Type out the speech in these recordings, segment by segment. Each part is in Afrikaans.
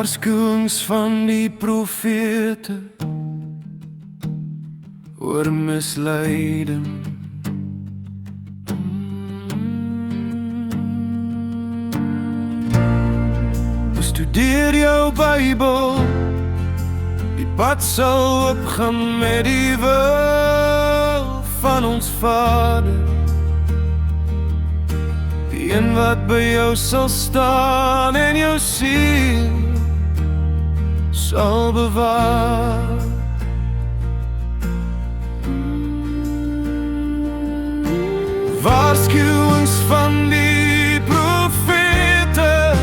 Waarskuwings van die profete oor misleiding. Bestudeer jou Bybel, die pad sal oopgaan met die wil van ons Vader. Die een wat by jou sal staan en jou siel sal bewaar. Waarskuwings van die profete,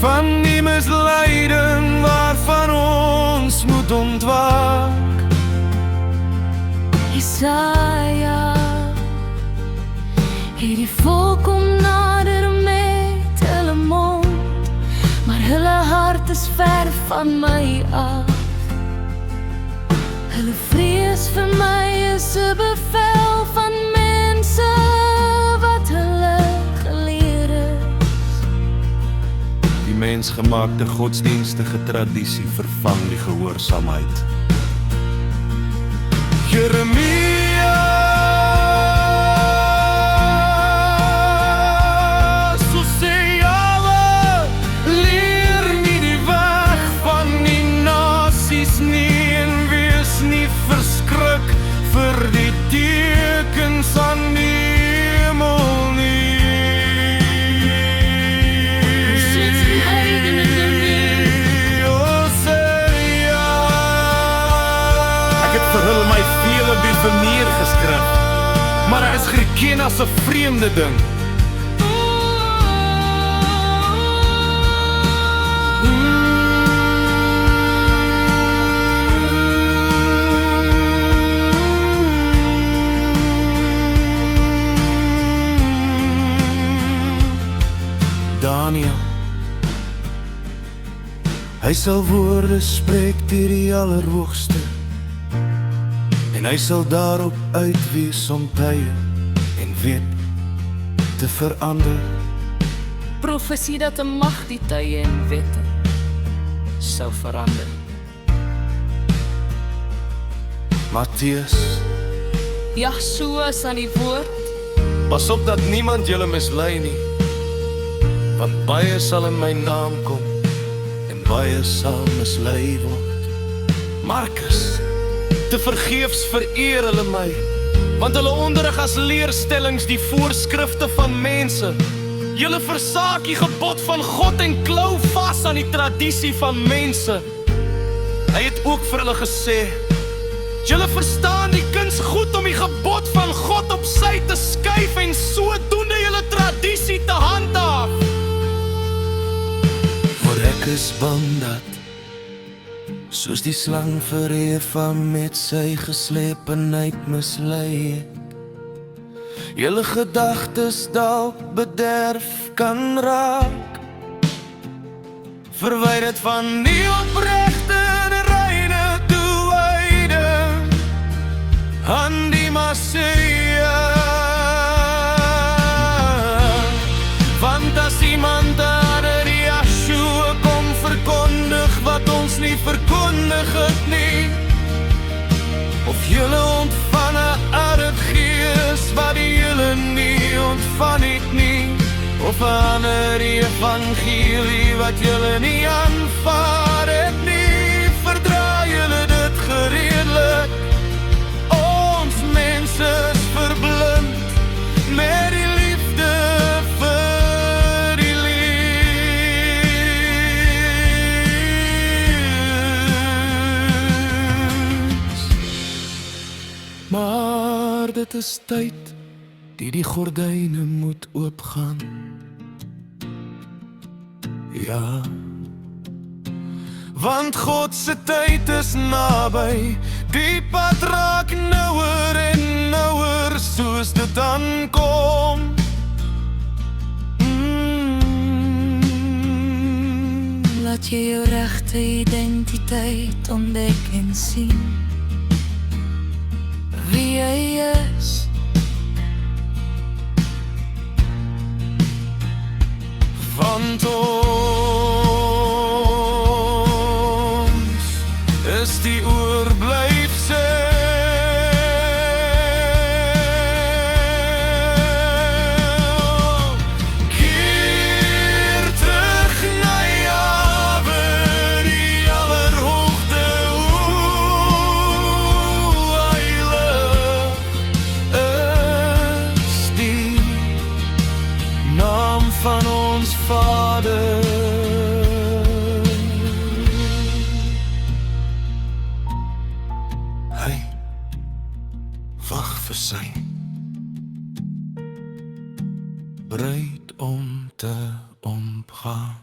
van die misleiding waarvan ons moet ontwaak. Jesaja het die volk kom nader met hulle mond, maar hulle hart is ver van my af. Hulle vrees vir my is 'n bevel van mense wat hulle geleer is. Die mensgemaakte godsdienstige tradisie vervang die gehoorsaamheid. Jeremia, so sê Jahwe, leer nie die weg van die nasies nie, en wees nie verskrik vir die tekens aan die hemel nie. Ek het vir hulle my vele Bifemeer geskrif, maar hy is geken as 'n vreemde ding. Daniel, hy sal woorde spreek deur die Allerhoogste, en hy sal daarop uitwees om tye en wet te verander. Profesie dat 'n mag die tye en wette sou verander. Matteus, Ja, so is aan die woord. pas op dat niemand julle mislei nie, want baie sal in my naam kom en baie sal mislei word. Markus, te vergeefs vereer hulle my, want hulle onderrig as leerstellings die voorskrifte van mense. Julle versaak die gebod van God en klou vas aan die tradisie van mense. Hy het ook vir hulle gesê, julle verstaan die kuns goed om die gebod van God op sy te skuif en sodoende julle tradisie te handhaaf. Maar ek is bang dat, soos die slang vir Eva met sy geslepenheid mislei het, julle gedagtes dalk bederf kan raak. Verwyder dit van die opregte en reine toewyding aan die Messia. Want as iemand aan die Yeshua kom verkondig wat ons nie verkondig het nie, of julle ontvang 'n Gees wat julle nie ontvang het nie, of 'n ander evangelie wat julle nie aanvaar het nie, verdra julle dit gereedlik. Ons mense is verblind met die liefde vir die lees. Maar dit is tyd die gordyne moet oopgaan. Ja, want God se tyd is naby, die pad raak nouer en nouer soos dit aankom. Laat jy jou regte identiteit ontdek en sien wie jy is. Want versuim. Bereid om te omgaan.